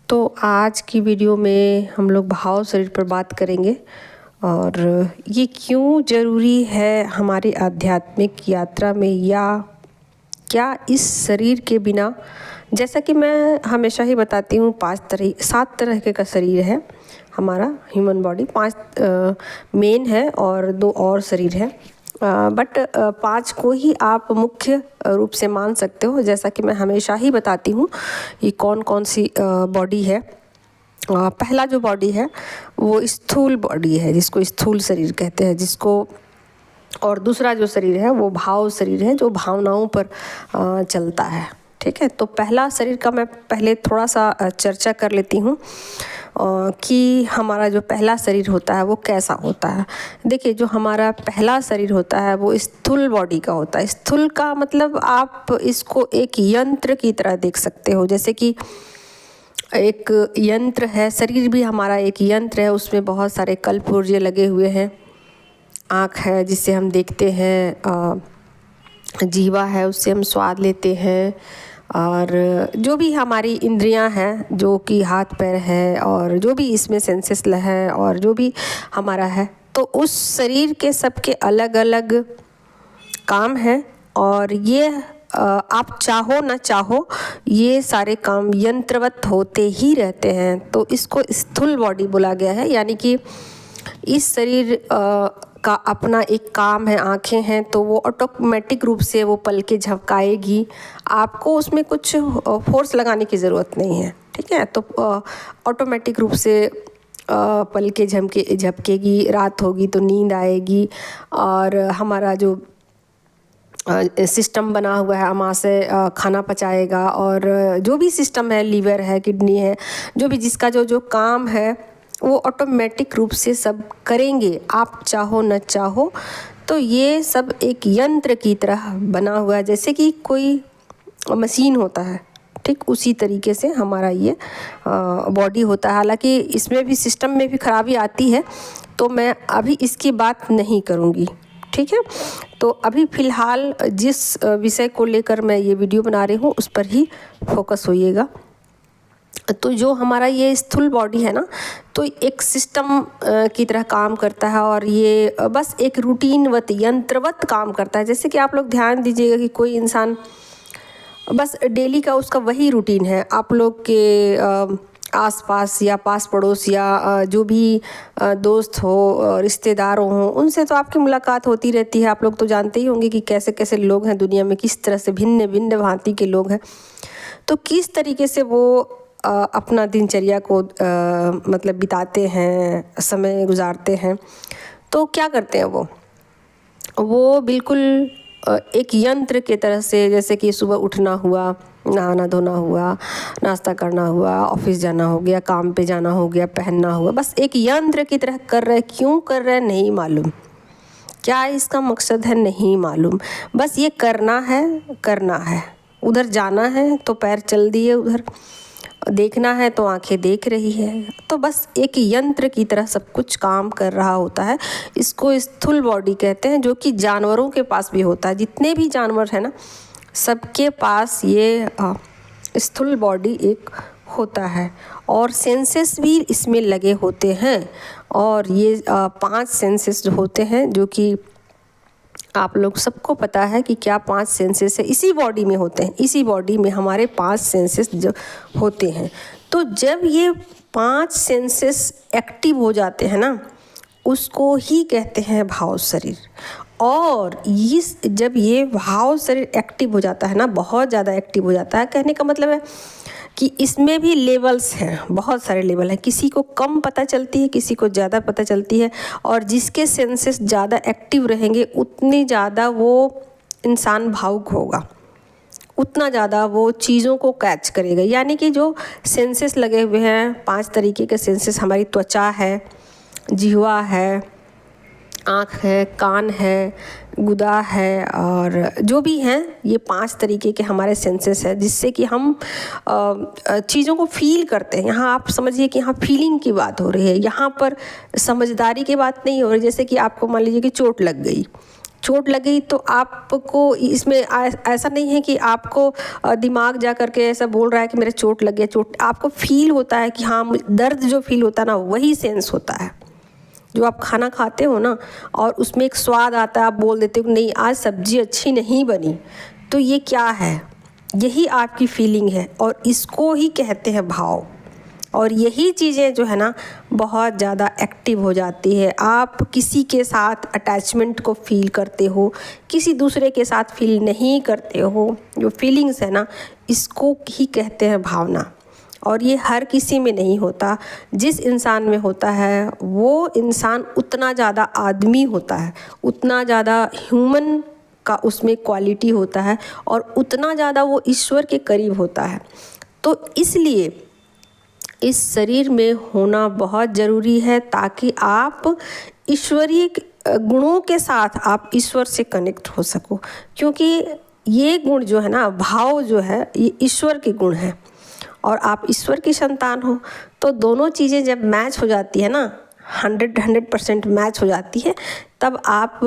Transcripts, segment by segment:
तो आज की वीडियो में हम लोग भाव शरीर पर बात करेंगे और ये क्यों ज़रूरी है हमारी आध्यात्मिक यात्रा में, या क्या इस शरीर के बिना, जैसा कि मैं हमेशा ही बताती हूँ 7 तरह का शरीर है हमारा ह्यूमन बॉडी। 5 मेन है और 2 और शरीर है, बट 5 को ही आप मुख्य रूप से मान सकते हो। जैसा कि मैं हमेशा ही बताती हूँ ये कौन कौन सी बॉडी है। पहला जो बॉडी है वो स्थूल बॉडी है, जिसको स्थूल शरीर कहते हैं, और दूसरा जो शरीर है वो भाव शरीर है, जो भावनाओं पर चलता है। ठीक है, तो पहला शरीर का मैं पहले थोड़ा सा चर्चा कर लेती हूँ कि हमारा जो पहला शरीर होता है वो कैसा होता है। देखिए, जो हमारा पहला शरीर होता है वो स्थूल बॉडी का होता है। स्थूल का मतलब आप इसको एक यंत्र की तरह देख सकते हो, जैसे कि एक यंत्र है, शरीर भी हमारा एक यंत्र है, उसमें बहुत सारे कलपुर्जे लगे हुए हैं। आँख है जिससे हम देखते हैं, जीवा है उससे हम स्वाद लेते हैं, और जो भी हमारी इंद्रियां हैं, जो कि हाथ पैर है, और जो भी इसमें सेंसेस है, और जो भी हमारा है, तो उस शरीर के सबके अलग अलग काम हैं। और ये आप चाहो ना चाहो ये सारे काम यंत्रवत होते ही रहते हैं, तो इसको स्थूल बॉडी बोला गया है। यानी कि इस शरीर का अपना एक काम है, आँखें हैं, तो वो ऑटोमेटिक रूप से वो पलकें झपकाएगी, आपको उसमें कुछ फोर्स लगाने की ज़रूरत नहीं है। ठीक है, तो ऑटोमेटिक रूप से पलकें झपकेगी, रात होगी तो नींद आएगी, और हमारा जो सिस्टम बना हुआ है आमाशय खाना पचाएगा, और जो भी सिस्टम है, लीवर है, किडनी है, जो भी जिसका जो काम है वो ऑटोमेटिक रूप से सब करेंगे, आप चाहो न चाहो। तो ये सब एक यंत्र की तरह बना हुआ है, जैसे कि कोई मशीन होता है। ठीक उसी तरीके से हमारा ये बॉडी होता है। हालांकि इसमें भी सिस्टम में भी खराबी आती है, तो मैं अभी इसकी बात नहीं करूँगी। ठीक है, तो अभी फ़िलहाल जिस विषय को लेकर मैं ये वीडियो बना रही हूँ उस पर ही फोकस होइएगा। तो जो हमारा ये स्थूल बॉडी है ना, तो एक सिस्टम की तरह काम करता है, और ये बस एक रूटीनवत यंत्रवत काम करता है। जैसे कि आप लोग ध्यान दीजिएगा कि कोई इंसान बस डेली का उसका वही रूटीन है। आप लोग के आसपास या पास पड़ोस या जो भी दोस्त हो, रिश्तेदार हो, उनसे तो आपकी मुलाकात होती रहती है। आप लोग तो जानते ही होंगे कि कैसे कैसे लोग हैं दुनिया में, किस तरह से भिन्न भिन्न भांति के लोग हैं। तो किस तरीके से वो अपना दिनचर्या को मतलब बिताते हैं, समय गुजारते हैं। तो क्या करते हैं वो बिल्कुल एक यंत्र के तरह से, जैसे कि सुबह उठना हुआ, नहाना धोना हुआ, नाश्ता करना हुआ, ऑफिस जाना हो गया, काम पे जाना हो गया, पहनना हुआ, बस एक यंत्र की तरह कर रहे। क्यों कर रहे नहीं मालूम, क्या इसका मकसद है नहीं मालूम, बस ये करना है। उधर जाना है तो पैर चल दिए, उधर देखना है तो आंखें देख रही है। तो बस एक यंत्र की तरह सब कुछ काम कर रहा होता है। इसको स्थूल बॉडी कहते हैं, जो कि जानवरों के पास भी होता है। जितने भी जानवर हैं ना, सबके पास ये स्थूल बॉडी एक होता है, और सेंसेस भी इसमें लगे होते हैं। और ये 5 सेंसेस जो होते हैं, जो कि आप लोग सबको पता है कि क्या 5 सेंसेस है, इसी बॉडी में होते हैं। इसी बॉडी में हमारे 5 सेंसेस जो होते हैं। तो जब ये 5 सेंसेस एक्टिव हो जाते हैं ना, उसको ही कहते हैं भाव शरीर। और जब ये भाव शरीर एक्टिव हो जाता है ना, बहुत ज़्यादा एक्टिव हो जाता है, कहने का मतलब है कि इसमें भी लेवल्स हैं, बहुत सारे लेवल हैं। किसी को कम पता चलती है, किसी को ज़्यादा पता चलती है, और जिसके सेंसेस ज़्यादा एक्टिव रहेंगे उतनी ज़्यादा वो इंसान भावुक होगा, उतना ज़्यादा वो चीज़ों को कैच करेगा। यानी कि जो सेंसेस लगे हुए हैं, 5 तरीके के सेंसेस, हमारी त्वचा है, जिह्वा है, आँख है, कान है, गुदा है, और जो भी हैं, ये 5 तरीके के हमारे सेंसेस हैं, जिससे कि हम चीज़ों को फील करते हैं। यहाँ आप समझिए कि यहाँ फीलिंग की बात हो रही है, यहाँ पर समझदारी की बात नहीं हो रही। जैसे कि आपको मान लीजिए कि चोट लग गई, चोट लगी तो आपको इसमें ऐसा नहीं है कि आपको दिमाग जा कर के ऐसा बोल रहा है कि मेरे चोट लग गया, चोट आपको फील होता है कि हाँ, दर्द जो फील होता है ना, वही सेंस होता है। जो आप खाना खाते हो ना और उसमें एक स्वाद आता है, आप बोल देते हो नहीं आज सब्जी अच्छी नहीं बनी, तो ये क्या है, यही आपकी फीलिंग है और इसको ही कहते हैं भाव। और यही चीज़ें जो है ना बहुत ज़्यादा एक्टिव हो जाती है। आप किसी के साथ अटैचमेंट को फील करते हो, किसी दूसरे के साथ फील नहीं करते हो। जो फीलिंग्स है ना, इसको ही कहते हैं भावना। और ये हर किसी में नहीं होता। जिस इंसान में होता है वो इंसान उतना ज़्यादा आदमी होता है, उतना ज़्यादा ह्यूमन का उसमें क्वालिटी होता है और उतना ज़्यादा वो ईश्वर के करीब होता है। तो इसलिए इस शरीर में होना बहुत ज़रूरी है ताकि आप ईश्वरीय गुणों के साथ आप ईश्वर से कनेक्ट हो सको। क्योंकि ये गुण जो है ना, भाव जो है, ये ईश्वर के गुण हैं और आप ईश्वर की संतान हो। तो दोनों चीज़ें जब मैच हो जाती है ना, 100% मैच हो जाती है, तब आप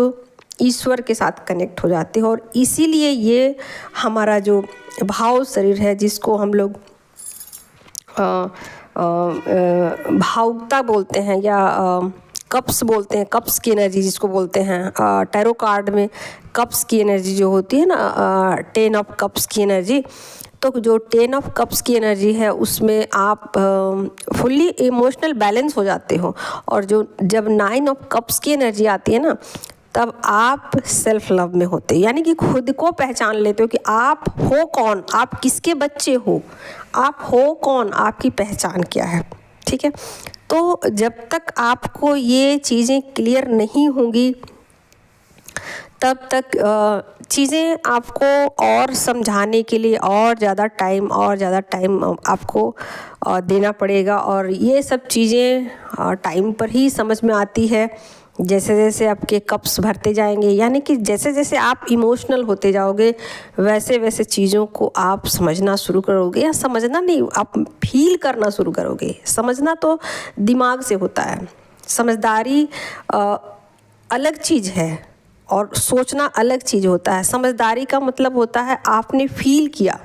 ईश्वर के साथ कनेक्ट हो जाते हो। और इसीलिए ये हमारा जो भाव शरीर है, जिसको हम लोग भावुकता बोलते हैं या कप्स बोलते हैं, कप्स की एनर्जी जिसको बोलते हैं। टैरो कार्ड में कप्स की एनर्जी जो होती है ना, 10 ऑफ कप्स की एनर्जी, तो जो 10 ऑफ कप्स की एनर्जी है उसमें आप फुल्ली इमोशनल बैलेंस हो जाते हो। और जो जब 9 ऑफ कप्स की एनर्जी आती है ना, तब आप सेल्फ लव में होते हैं, यानी कि खुद को पहचान लेते हो कि आप हो कौन, आप किसके बच्चे हो, आप हो कौन, आपकी पहचान क्या है। ठीक है, तो जब तक आपको ये चीज़ें क्लियर नहीं होंगी तब तक चीज़ें आपको और समझाने के लिए और ज़्यादा टाइम आपको देना पड़ेगा। और ये सब चीज़ें टाइम पर ही समझ में आती है, जैसे जैसे आपके कप्स भरते जाएंगे, यानी कि जैसे जैसे आप इमोशनल होते जाओगे वैसे वैसे चीज़ों को आप समझना शुरू करोगे। या समझना नहीं, आप फील करना शुरू करोगे। समझना तो दिमाग से होता है, समझदारी अलग चीज़ है और सोचना अलग चीज़ होता है। समझदारी का मतलब होता है आपने फील किया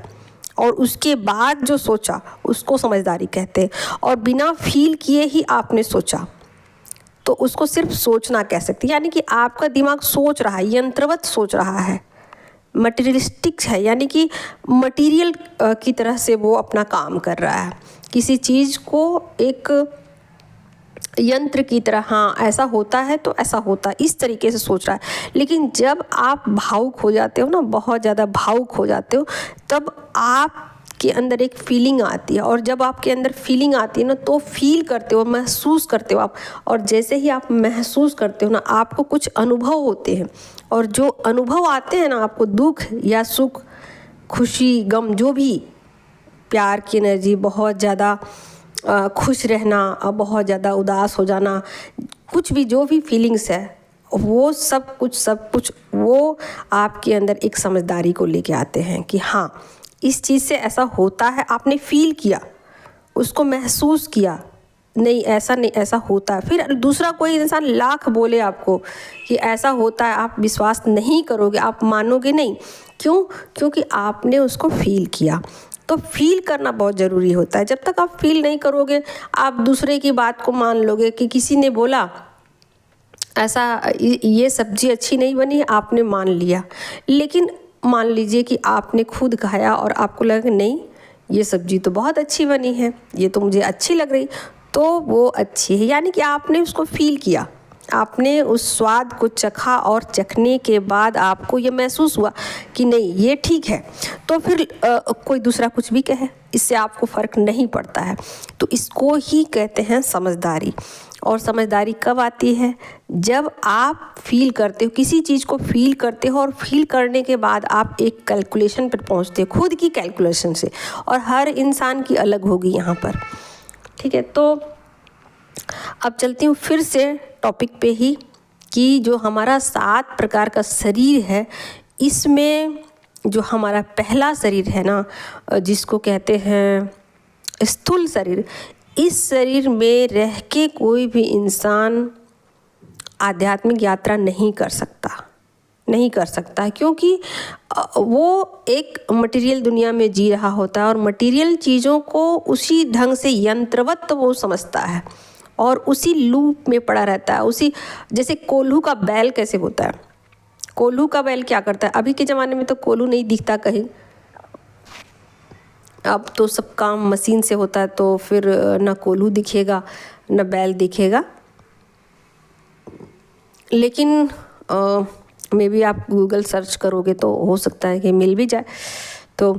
और उसके बाद जो सोचा उसको समझदारी कहते हैं। और बिना फील किए ही आपने सोचा तो उसको सिर्फ सोचना कह सकते हैं। यानी कि आपका दिमाग सोच रहा है, यंत्रवत सोच रहा है, मटेरियलिस्टिक है, यानी कि मटेरियल की तरह से वो अपना काम कर रहा है। किसी चीज़ को एक यंत्र की तरह, हाँ ऐसा होता है तो ऐसा होता है, इस तरीके से सोच रहा है। लेकिन जब आप भावुक हो जाते हो ना, बहुत ज़्यादा भावुक हो जाते हो, तब आपके अंदर एक फीलिंग आती है। और जब आपके अंदर फीलिंग आती है ना, तो फील करते हो, महसूस करते हो आप। और जैसे ही आप महसूस करते हो ना, आपको कुछ अनुभव होते हैं। और जो अनुभव आते हैं ना, आपको दुख या सुख, खुशी, गम, जो भी, प्यार की एनर्जी, बहुत ज़्यादा खुश रहना, बहुत ज़्यादा उदास हो जाना, कुछ भी, जो भी फीलिंग्स है, वो सब कुछ वो आपके अंदर एक समझदारी को लेके आते हैं कि हाँ इस चीज़ से ऐसा होता है। आपने फील किया, उसको महसूस किया, नहीं ऐसा नहीं, ऐसा होता है। फिर दूसरा कोई इंसान लाख बोले आपको कि ऐसा होता है, आप विश्वास नहीं करोगे, आप मानोगे नहीं। क्यों? क्योंकि आपने उसको फील किया। तो फील करना बहुत ज़रूरी होता है। जब तक आप फील नहीं करोगे, आप दूसरे की बात को मान लोगे कि किसी ने बोला ऐसा, ये सब्ज़ी अच्छी नहीं बनी, आपने मान लिया। लेकिन मान लीजिए कि आपने खुद खाया और आपको लगा नहीं ये सब्ज़ी तो बहुत अच्छी बनी है, ये तो मुझे अच्छी लग रही, तो वो अच्छी है। यानी कि आपने उसको फील किया, आपने उस स्वाद को चखा और चखने के बाद आपको ये महसूस हुआ कि नहीं ये ठीक है। तो फिर कोई दूसरा कुछ भी कहे, इससे आपको फ़र्क नहीं पड़ता है। तो इसको ही कहते हैं समझदारी। और समझदारी कब आती है? जब आप फील करते हो, किसी चीज़ को फील करते हो और फील करने के बाद आप एक कैलकुलेशन पर पहुंचते हो, खुद की कैलकुलेशन से। और हर इंसान की अलग होगी यहाँ पर। ठीक है, तो अब चलती हूँ फिर से टॉपिक पे ही कि जो हमारा 7 प्रकार का शरीर है, इसमें जो हमारा पहला शरीर है ना, जिसको कहते हैं स्थूल शरीर, इस शरीर में रह के कोई भी इंसान आध्यात्मिक यात्रा नहीं कर सकता। नहीं कर सकता है, क्योंकि वो एक मटेरियल दुनिया में जी रहा होता है और मटेरियल चीज़ों को उसी ढंग से यंत्रवत वो समझता है और उसी लूप में पड़ा रहता है। उसी जैसे कोल्हू का बैल कैसे होता है, कोल्हू का बैल क्या करता है? अभी के ज़माने में तो कोल्हू नहीं दिखता कहीं, अब तो सब काम मशीन से होता है, तो फिर ना कोल्हू दिखेगा ना बैल दिखेगा। लेकिन मे बी आप गूगल सर्च करोगे तो हो सकता है कि मिल भी जाए। तो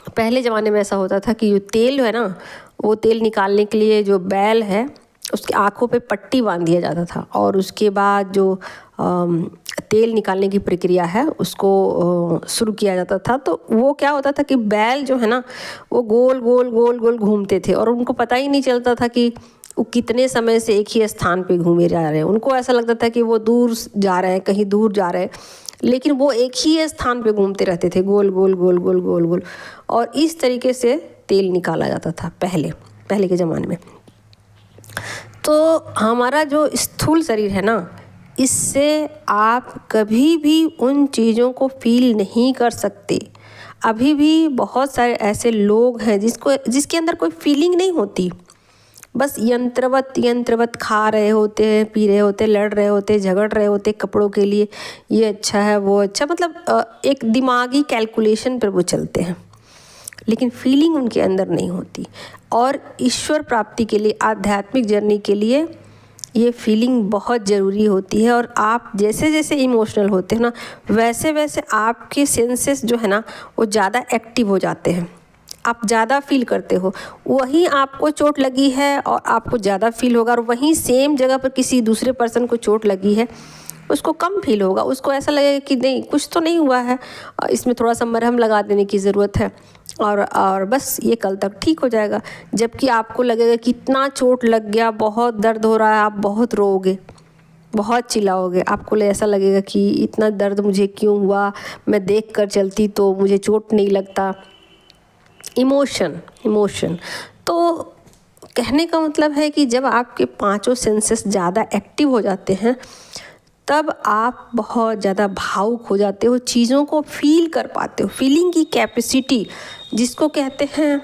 पहले ज़माने में ऐसा होता था कि जो तेल है ना, वो तेल निकालने के लिए जो बैल है उसकी आँखों पे पट्टी बांध दिया जाता था और उसके बाद जो तेल निकालने की प्रक्रिया है उसको शुरू किया जाता था। तो वो क्या होता था कि बैल जो है ना वो गोल गोल गोल गोल घूमते थे और उनको पता ही नहीं चलता था कि वो कितने समय से एक ही स्थान पे घूमे जा रहे हैं। उनको ऐसा लगता था कि वो दूर जा रहे हैं, कहीं दूर जा रहे हैं, लेकिन वो एक ही स्थान पे घूमते रहते थे, गोल गोल गोल गोल गोल गोल। और इस तरीके से तेल निकाला जाता था पहले के ज़माने में। तो हमारा जो स्थूल शरीर है ना, इससे आप कभी भी उन चीज़ों को फील नहीं कर सकते। अभी भी बहुत सारे ऐसे लोग हैं जिसके अंदर कोई फीलिंग नहीं होती, बस यंत्रवत खा रहे होते हैं, पी रहे होते, लड़ रहे होते, झगड़ रहे होते कपड़ों के लिए, ये अच्छा है वो अच्छा, मतलब एक दिमागी कैलकुलेशन पर वो चलते हैं, लेकिन फीलिंग उनके अंदर नहीं होती। और ईश्वर प्राप्ति के लिए, आध्यात्मिक जर्नी के लिए ये फीलिंग बहुत ज़रूरी होती है। और आप जैसे जैसे इमोशनल होते हैं ना, वैसे वैसे आपके सेंसेस जो है ना वो ज़्यादा एक्टिव हो जाते हैं, आप ज़्यादा फील करते हो। वहीं आपको चोट लगी है और आपको ज़्यादा फील होगा, और वहीं सेम जगह पर किसी दूसरे पर्सन को चोट लगी है, उसको कम फील होगा। उसको ऐसा लगेगा कि नहीं, कुछ तो नहीं हुआ है, इसमें थोड़ा सा मरहम लगा देने की ज़रूरत है और बस ये कल तक ठीक हो जाएगा। जबकि आपको लगेगा कि इतना चोट लग गया, बहुत दर्द हो रहा है, आप बहुत रोओगे, बहुत चिल्लाओगे, आपको ऐसा लगेगा कि इतना दर्द मुझे क्यों हुआ, मैं देख कर चलती तो मुझे चोट नहीं लगता। इमोशन। तो कहने का मतलब है कि जब आपके पांचों सेंसेस ज़्यादा एक्टिव हो जाते हैं, तब आप बहुत ज़्यादा भावुक हो जाते हो, चीज़ों को फील कर पाते हो। फीलिंग की कैपेसिटी जिसको कहते हैं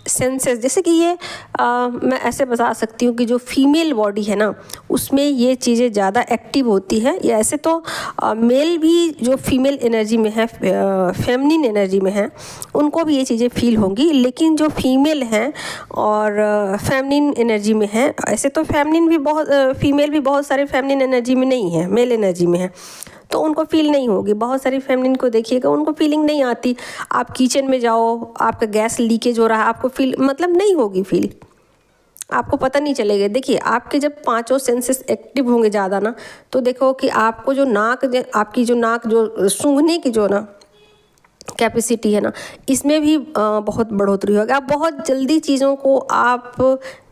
सेंसेस, जैसे कि ये मैं ऐसे बता सकती हूँ कि जो फीमेल बॉडी है ना, उसमें ये चीज़ें ज़्यादा एक्टिव होती हैं। या ऐसे तो मेल भी जो फीमेल एनर्जी में है, फेमिनिन एनर्जी में है, उनको भी ये चीज़ें फील होंगी, लेकिन जो फीमेल हैं और फेमिनिन एनर्जी में है, ऐसे तो फेमिनिन भी बहुत, फीमेल भी बहुत सारे फेमिनिन एनर्जी में नहीं है, मेल एनर्जी में है, तो उनको फील नहीं होगी। बहुत सारी फेमिनिन को देखिएगा, उनको फीलिंग नहीं आती। आप किचन में जाओ, आपका गैस लीकेज हो रहा है, आपको फील मतलब नहीं होगी फील, आपको पता नहीं चलेगा। देखिए, आपके जब पांचों सेंसेस एक्टिव होंगे ज़्यादा ना, तो देखो कि आपको जो आपकी जो नाक जो सूंघने की जो ना कैपेसिटी है ना, इसमें भी बहुत बढ़ोतरी होगी। आप बहुत जल्दी चीज़ों को आप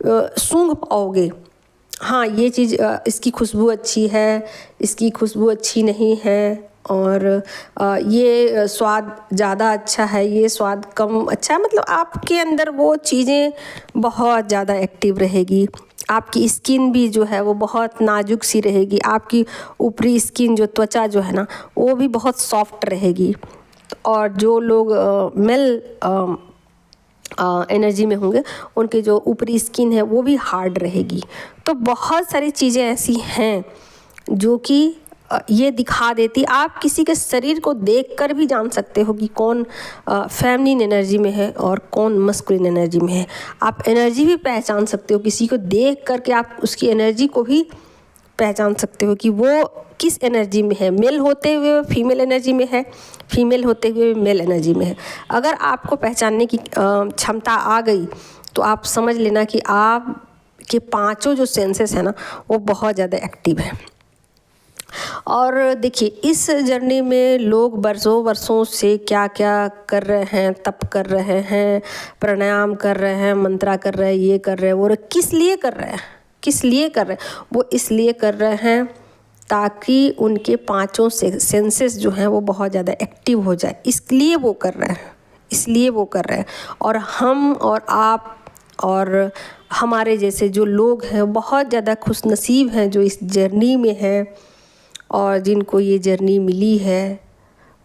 सूंघ पाओगे। हाँ, ये चीज़ इसकी खुशबू अच्छी है, इसकी खुशबू अच्छी नहीं है, और ये स्वाद ज़्यादा अच्छा है, ये स्वाद कम अच्छा है। मतलब आपके अंदर वो चीज़ें बहुत ज़्यादा एक्टिव रहेगी। आपकी स्किन भी जो है वो बहुत नाजुक सी रहेगी, आपकी ऊपरी स्किन जो त्वचा जो है ना वो भी बहुत सॉफ्ट रहेगी। और जो लोग मेल एनर्जी में होंगे, उनके जो ऊपरी स्किन है वो भी हार्ड रहेगी। तो बहुत सारी चीज़ें ऐसी हैं जो कि ये दिखा देती। आप किसी के शरीर को देखकर भी जान सकते हो कि कौन फेमिनिन एनर्जी में है और कौन मस्कुलिन एनर्जी में है। आप एनर्जी भी पहचान सकते हो, किसी को देख करके आप उसकी एनर्जी को भी पहचान सकते हो कि वो किस एनर्जी में है। मेल होते हुए फीमेल एनर्जी में है, फीमेल होते हुए मेल एनर्जी में है। अगर आपको पहचानने की क्षमता आ गई तो आप समझ लेना कि आप के पांचों जो सेंसेस हैं ना वो बहुत ज़्यादा एक्टिव है। और देखिए, इस जर्नी में लोग वर्षों से क्या क्या कर रहे हैं, तप कर रहे हैं, प्राणायाम कर रहे हैं, मंत्रा कर रहे हैं, ये कर रहे हैं, वो किस लिए कर रहे हैं, किस लिए कर रहे हैं? वो इसलिए कर रहे हैं ताकि उनके पांचों सेंसेस जो हैं वो बहुत ज़्यादा एक्टिव हो जाए, इसलिए वो कर रहे हैं, इसलिए वो कर रहे हैं। और हम और आप और हमारे जैसे जो लोग हैं बहुत ज़्यादा खुशनसीब हैं जो इस जर्नी में हैं और जिनको ये जर्नी मिली है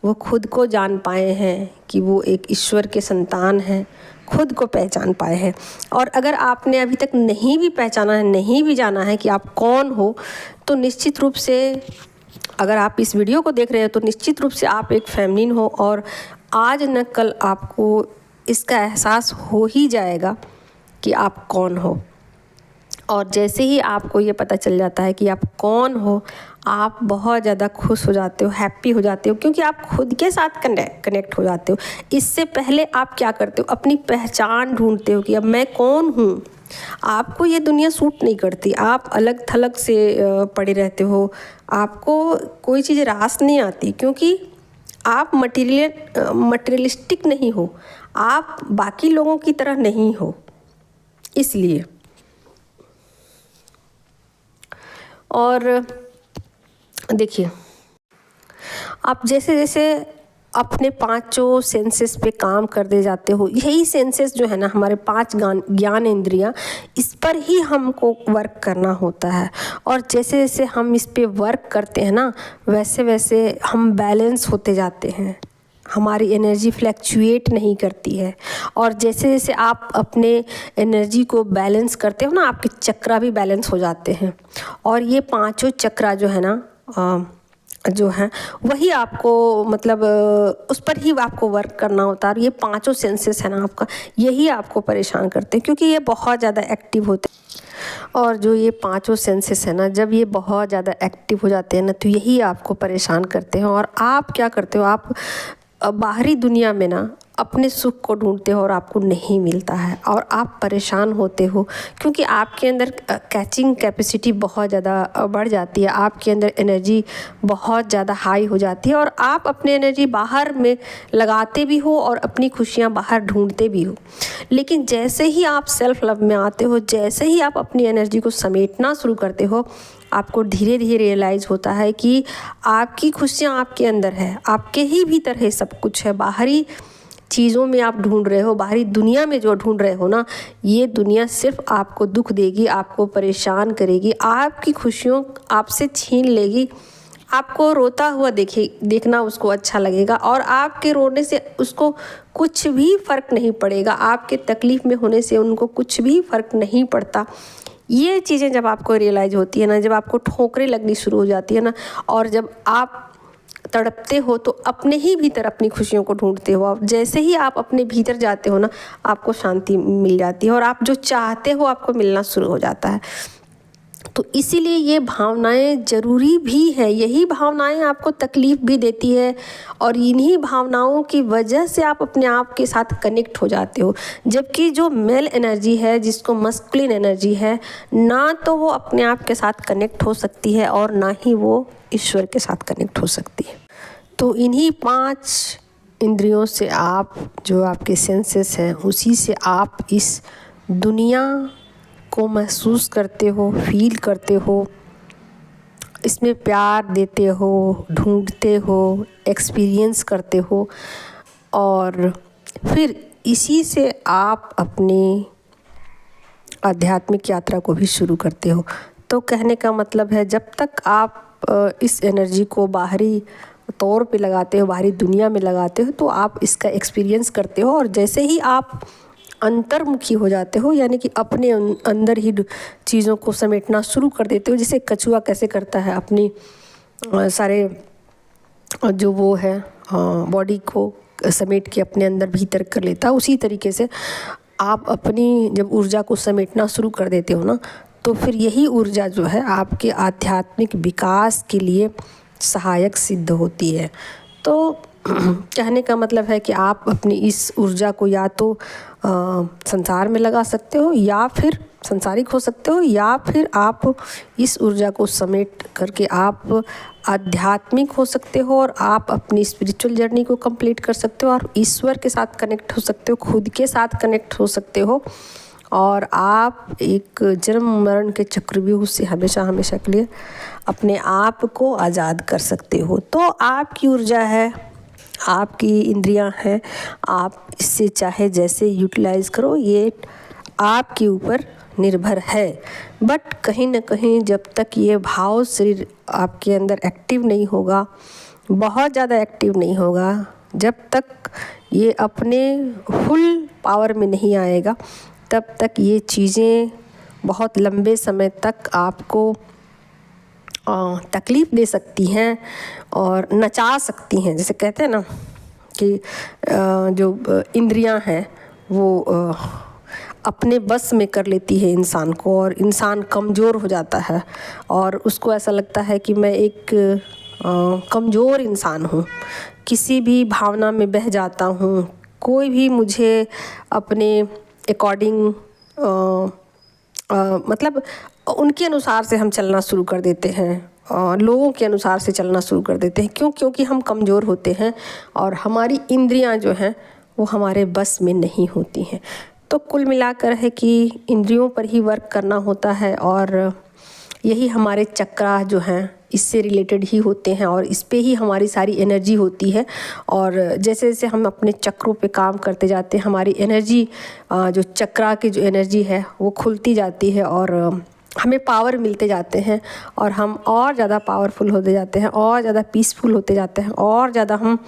वो खुद को जान पाए हैं कि वो एक ईश्वर के संतान हैं, खुद को पहचान पाए हैं। और अगर आपने अभी तक नहीं भी पहचाना है, नहीं भी जाना है कि आप कौन हो, तो निश्चित रूप से अगर आप इस वीडियो को देख रहे हो तो निश्चित रूप से आप एक फेमिनिन हो और आज न कल आपको इसका एहसास हो ही जाएगा कि आप कौन हो। और जैसे ही आपको ये पता चल जाता है कि आप कौन हो, आप बहुत ज़्यादा खुश हो जाते हो, हैप्पी हो जाते हो, क्योंकि आप खुद के साथ कनेक्ट हो जाते हो। इससे पहले आप क्या करते हो, अपनी पहचान ढूंढते हो कि अब मैं कौन हूँ। आपको ये दुनिया सूट नहीं करती, आप अलग थलग से पड़े रहते हो, आपको कोई चीज़ रास नहीं आती, क्योंकि आप मटेरियलिस्टिक नहीं हो, आप बाकी लोगों की तरह नहीं हो। इसलिए और देखिए, आप जैसे जैसे अपने पांचों सेंसेस पे काम करते जाते हो, यही सेंसेस जो है ना, हमारे 5 ज्ञान इंद्रियां, इस पर ही हमको वर्क करना होता है। और जैसे जैसे हम इस पे वर्क करते हैं ना, वैसे वैसे हम बैलेंस होते जाते हैं, हमारी एनर्जी फ्लैक्चुएट नहीं करती है। और जैसे जैसे आप अपने एनर्जी को बैलेंस करते हो ना, आपके चक्रा भी बैलेंस हो जाते हैं। और ये पांचों चक्रा जो है ना, जो है वही आपको मतलब उस पर ही आपको वर्क करना होता है। और ये पांचों सेंसेस है ना आपका, यही आपको परेशान करते हैं, क्योंकि ये बहुत ज़्यादा एक्टिव होते हैं। और जो ये पांचों सेंसेस है ना, जब ये बहुत ज़्यादा एक्टिव हो जाते हैं ना, तो यही आपको परेशान करते हैं। और आप क्या करते हो, आप बाहरी दुनिया में ना अपने सुख को ढूंढते हो और आपको नहीं मिलता है, और आप परेशान होते हो, क्योंकि आपके अंदर कैचिंग कैपेसिटी बहुत ज़्यादा बढ़ जाती है, आपके अंदर एनर्जी बहुत ज़्यादा हाई हो जाती है, और आप अपनी एनर्जी बाहर में लगाते भी हो और अपनी खुशियाँ बाहर ढूंढते भी हो। लेकिन जैसे ही आप सेल्फ लव में आते हो, जैसे ही आप अपनी एनर्जी को समेटना शुरू करते हो, आपको धीरे धीरे रियलाइज़ होता है कि आपकी खुशियाँ आपके अंदर है, आपके ही भीतर है सब कुछ है। बाहरी चीज़ों में आप ढूंढ रहे हो, बाहरी दुनिया में जो ढूंढ रहे हो ना, ये दुनिया सिर्फ आपको दुख देगी, आपको परेशान करेगी, आपकी खुशियों आपसे छीन लेगी। आपको रोता हुआ देखना उसको अच्छा लगेगा, और आपके रोने से उसको कुछ भी फ़र्क नहीं पड़ेगा, आपके तकलीफ़ में होने से उनको कुछ भी फ़र्क नहीं पड़ता। ये चीज़ें जब आपको रियलाइज़ होती है ना, जब आपको ठोकरें लगनी शुरू हो जाती है ना, और जब आप तड़पते हो तो अपने ही भीतर अपनी खुशियों को ढूंढते हो। अब जैसे ही आप अपने भीतर जाते हो ना, आपको शांति मिल जाती है, और आप जो चाहते हो आपको मिलना शुरू हो जाता है। तो इसीलिए ये भावनाएं ज़रूरी भी है, यही भावनाएं आपको तकलीफ़ भी देती है, और इन्हीं भावनाओं की वजह से आप अपने आप के साथ कनेक्ट हो जाते हो। जबकि जो मेल एनर्जी है, जिसको मस्कुलिन एनर्जी है, ना तो वो अपने आप के साथ कनेक्ट हो सकती है और ना ही वो ईश्वर के साथ कनेक्ट हो सकती है। तो इन्हीं 5 इंद्रियों से आप, जो आपके सेंसेस हैं, उसी से आप इस दुनिया को महसूस करते हो, फील करते हो, इसमें प्यार देते हो, ढूंढते हो, एक्सपीरियंस करते हो, और फिर इसी से आप अपनी आध्यात्मिक यात्रा को भी शुरू करते हो। तो कहने का मतलब है, जब तक आप इस एनर्जी को बाहरी तौर पे लगाते हो, बाहरी दुनिया में लगाते हो, तो आप इसका एक्सपीरियंस करते हो। और जैसे ही आप अंतर्मुखी हो जाते हो, यानी कि अपने अंदर ही चीज़ों को समेटना शुरू कर देते हो, जैसे कछुआ कैसे करता है, अपनी सारे जो वो है बॉडी को समेट के अपने अंदर भीतर कर लेता है, उसी तरीके से आप अपनी जब ऊर्जा को समेटना शुरू कर देते हो ना, तो फिर यही ऊर्जा जो है आपके आध्यात्मिक विकास के लिए सहायक सिद्ध होती है। तो कहने का मतलब है कि आप अपनी इस ऊर्जा को या तो संसार में लगा सकते हो, या फिर संसारिक हो सकते हो, या फिर आप इस ऊर्जा को समेट करके आप आध्यात्मिक हो सकते हो, और आप अपनी स्पिरिचुअल जर्नी को कंप्लीट कर सकते हो, और ईश्वर के साथ कनेक्ट हो सकते हो, खुद के साथ कनेक्ट हो सकते हो, और आप एक जन्म मरण के चक्रव्यूह से हमेशा हमेशा के लिए अपने आप को आज़ाद कर सकते हो। तो आपकी ऊर्जा है, आपकी इंद्रियां हैं, आप इससे चाहे जैसे यूटिलाइज़ करो, ये आपके ऊपर निर्भर है। बट कहीं ना कहीं जब तक ये भाव शरीर आपके अंदर एक्टिव नहीं होगा, बहुत ज़्यादा एक्टिव नहीं होगा, जब तक ये अपने फुल पावर में नहीं आएगा, तब तक ये चीज़ें बहुत लंबे समय तक आपको तकलीफ़ दे सकती हैं और नचा सकती हैं। जैसे कहते हैं ना कि जो इंद्रियां हैं वो अपने बस में कर लेती है इंसान को, और इंसान कमज़ोर हो जाता है और उसको ऐसा लगता है कि मैं एक कमज़ोर इंसान हूँ, किसी भी भावना में बह जाता हूँ, कोई भी मुझे अपने अकॉर्डिंग मतलब उनके अनुसार से हम चलना शुरू कर देते हैं, लोगों के अनुसार से चलना शुरू कर देते हैं। क्यों? क्योंकि हम कमज़ोर होते हैं और हमारी इंद्रियां जो हैं वो हमारे बस में नहीं होती हैं। तो कुल मिलाकर है कि इंद्रियों पर ही वर्क करना होता है और यही हमारे चक्रा जो हैं इससे रिलेटेड ही होते हैं और इस पे ही हमारी सारी एनर्जी होती है। और जैसे जैसे हम अपने चक्रों पे काम करते जाते हैं, हमारी एनर्जी जो चक्रा की जो एनर्जी है वो खुलती जाती है और हमें पावर मिलते जाते हैं और हम और ज़्यादा पावरफुल होते जाते हैं, और ज़्यादा पीसफुल होते जाते हैं, और ज़्यादा हम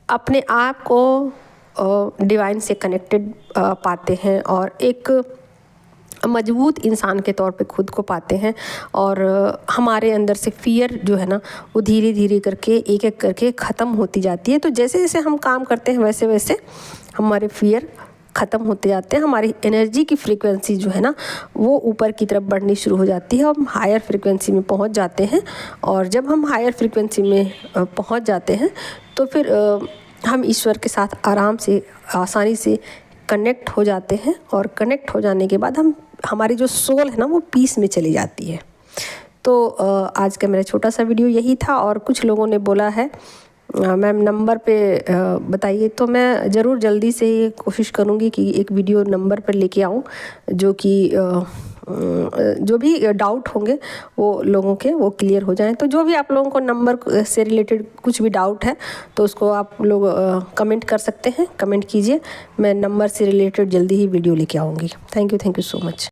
अपने आप को डिवाइन से कनेक्टेड पाते हैं और एक मजबूत इंसान के तौर पे खुद को पाते हैं। और हमारे अंदर से फियर जो है ना वो धीरे धीरे करके एक एक करके ख़त्म होती जाती है। तो जैसे जैसे हम काम करते हैं वैसे वैसे हमारे फियर ख़त्म होते जाते हैं, हमारी एनर्जी की फ्रीक्वेंसी जो है ना वो ऊपर की तरफ बढ़नी शुरू हो जाती है, हम हायर फ्रीक्वेंसी में पहुंच जाते हैं। और जब हम हायर फ्रीक्वेंसी में पहुंच जाते हैं तो फिर हम ईश्वर के साथ आराम से आसानी से कनेक्ट हो जाते हैं और कनेक्ट हो जाने के बाद हमारी जो सोल है ना वो पीस में चली जाती है। तो आज का मेरा छोटा सा वीडियो यही था। और कुछ लोगों ने बोला है मैम नंबर पे बताइए, तो मैं ज़रूर जल्दी से ये कोशिश करूँगी कि एक वीडियो नंबर पर लेके आऊँ जो कि जो भी डाउट होंगे वो लोगों के वो क्लियर हो जाएं। तो जो भी आप लोगों को नंबर से रिलेटेड कुछ भी डाउट है तो उसको आप लोग कमेंट कर सकते हैं, कमेंट कीजिए, मैं नंबर से रिलेटेड जल्दी ही वीडियो लेके आऊँगी। Thank you so much.